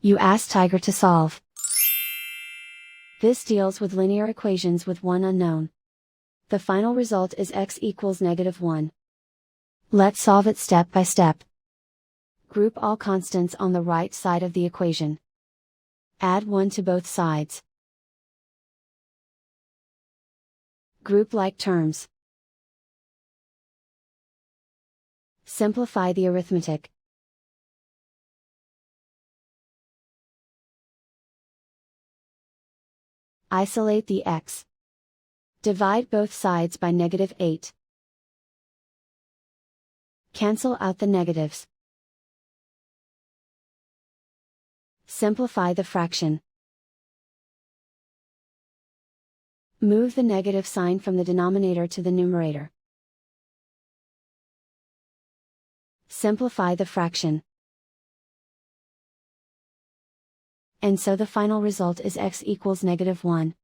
You ask Tiger to solve. This deals with linear equations with one unknown. The final result is x equals -1. Let's solve it step by step. Group all constants on the right side of the equation. Add 1 to both sides. Group like terms. Simplify the arithmetic. Isolate the x. Divide both sides by -8. Cancel out the negatives. Simplify the fraction. Move the negative sign from the denominator to the numerator. Simplify the fraction. And so the final result is x equals -1.